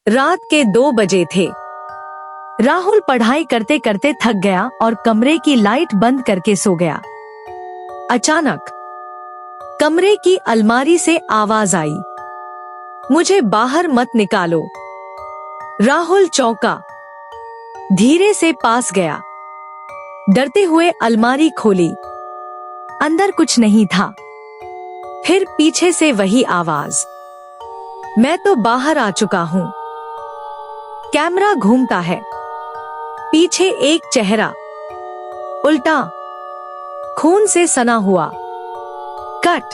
रात के 2 बजे थे। राहुल पढ़ाई करते करते थक गया और कमरे की लाइट बंद करके सो गया। अचानक कमरे की अलमारी से आवाज आई, मुझे बाहर मत निकालो। राहुल चौंका, धीरे से पास गया, डरते हुए अलमारी खोली। अंदर कुछ नहीं था। फिर पीछे से वही आवाज, मैं तो बाहर आ चुका हूं। कैमरा घूमता है, पीछे एक चेहरा, उल्टा, खून से सना हुआ। कट।